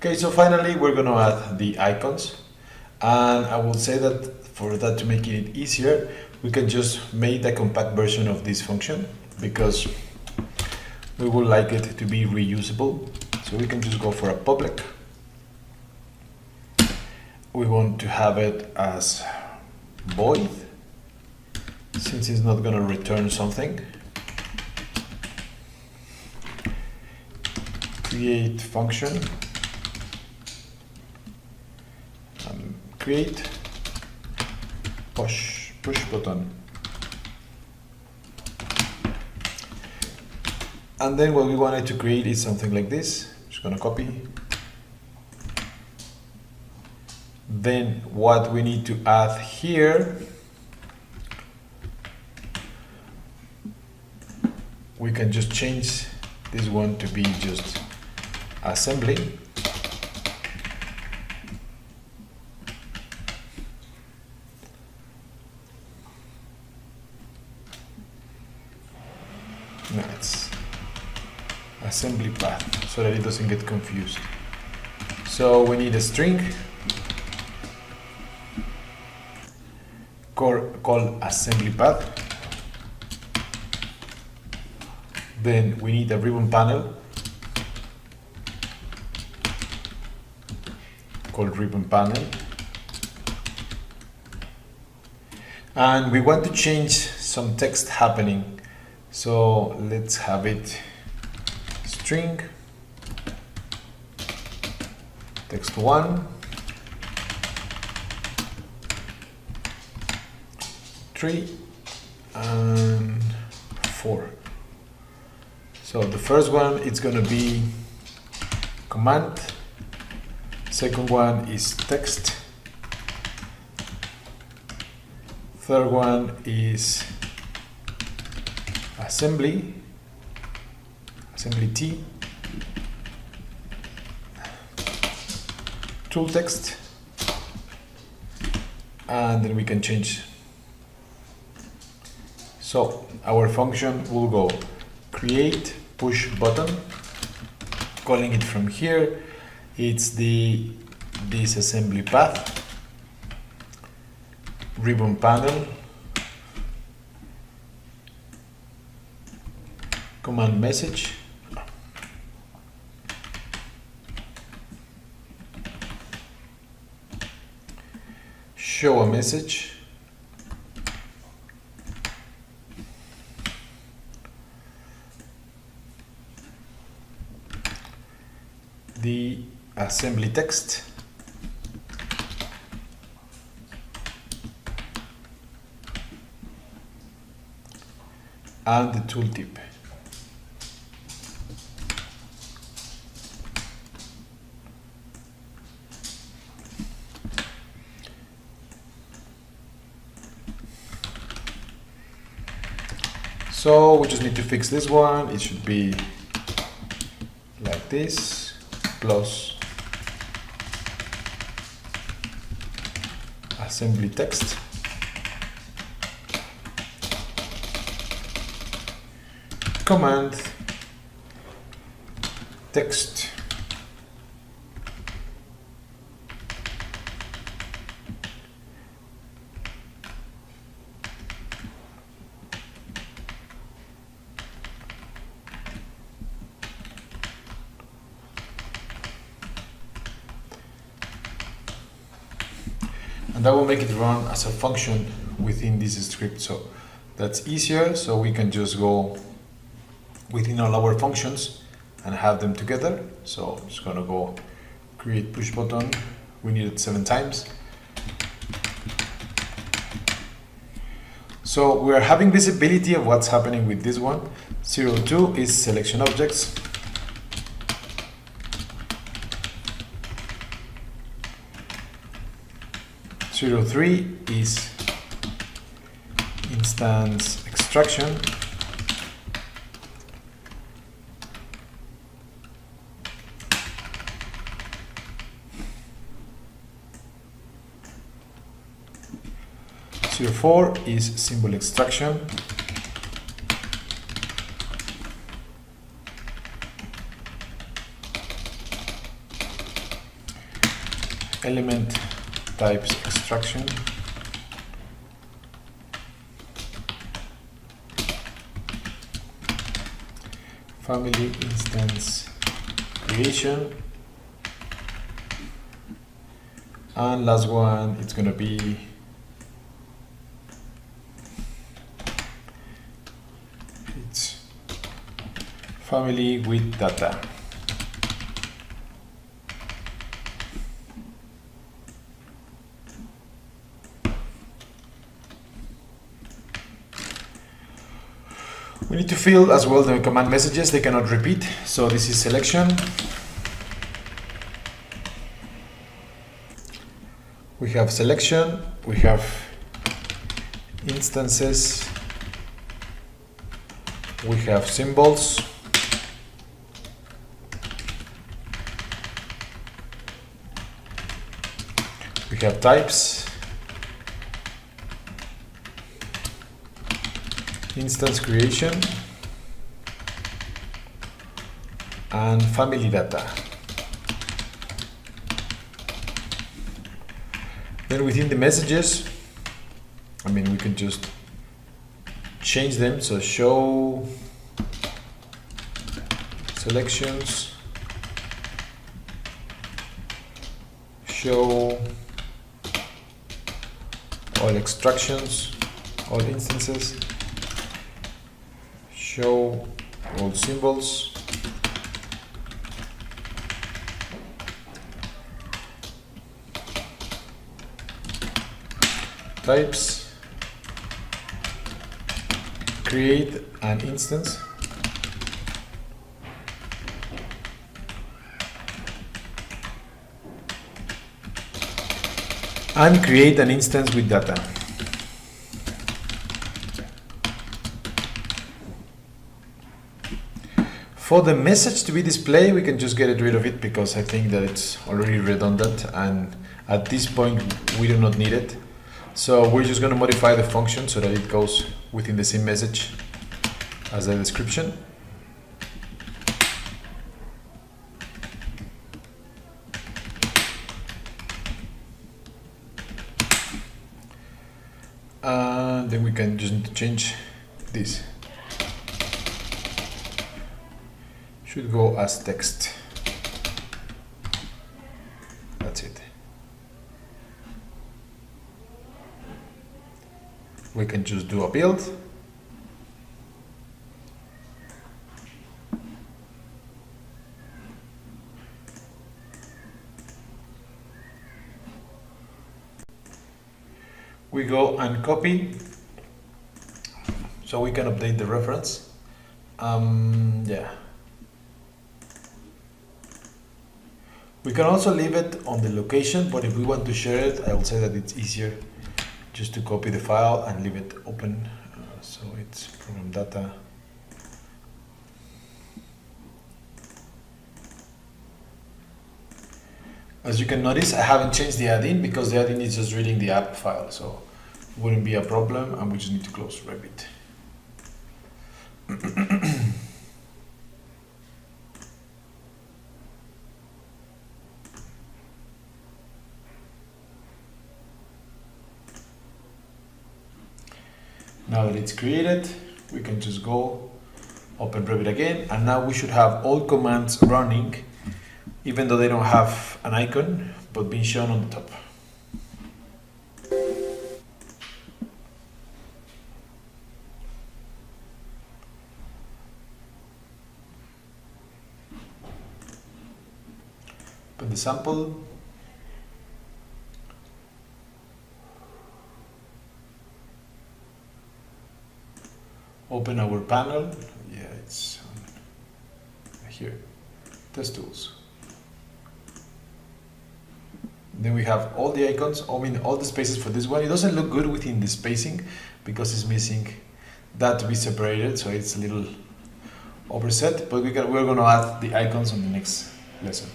Okay, so finally we're going to add the icons, and I will say that for that to make it easier, we can just make a compact version of this function because we would like it to be reusable. So we can just go for a public. We want to have it as void, since it's not going to return something. Create function, create push button. And then what we wanted to create is something like this. Just gonna copy. Then what we need to add here, we can just change this one to be just assembly. No, it's assembly path so that it doesn't get confused. So we need a string called assembly path. Then we need a ribbon panel called ribbon panel. And we want to change some text happening. So let's have it string text 1, 3, and 4. So the first one, it's going to be command. Second one is text. Third one is assembly T, tool text, and then we can change. So our function will go create push button, calling it from here. It's this assembly path, ribbon panel, command message, show a message, the assembly text, and the tooltip. So we just need to fix this one. It should be like this, plus assembly text, command text, and that will make it run as a function within this script. So that's easier, so we can just go within all our functions and have them together. So I'm just gonna go create push button. We need it 7 times. So we are having visibility of what's happening with this one. 02 is selection objects. Zero 03 is instance extraction. 04 is symbol extraction. element types extraction, family instance creation, and last one, it's going to be it's family with data. We need to fill as well the command messages, they cannot repeat. So this is selection. We have selection, we have instances, we have symbols, we have types, instance creation, and family data. Then within the messages, we can just change them. So show selections, show all extractions, all instances, show all symbols, types, create an instance, and create an instance with data. For the message to be displayed, we can just get rid of it because I think that it's already redundant, and at this point we do not need it. So we're just going to modify the function so that it goes within the same message as the description. And then we can just change this. Should go as text. That's it. We can just do a build. We go and copy, so we can update the reference. Yeah. We can also leave it on the location, but if we want to share it, I will say that it's easier just to copy the file and leave it open. So it's program data. As you can notice, I haven't changed the add-in because the add-in is just reading the app file, so it wouldn't be a problem, and we just need to close Revit. Now that it's created, we can just go open Revit again, and now we should have all commands running, even though they don't have an icon, but being shown on the top. Open the sample. Open our panel. Yeah, it's here. Test tools. Then we have all the icons, all the spaces for this one. It doesn't look good within the spacing because it's missing that to be separated, so it's a little overset, but we're going to add the icons on the next lesson.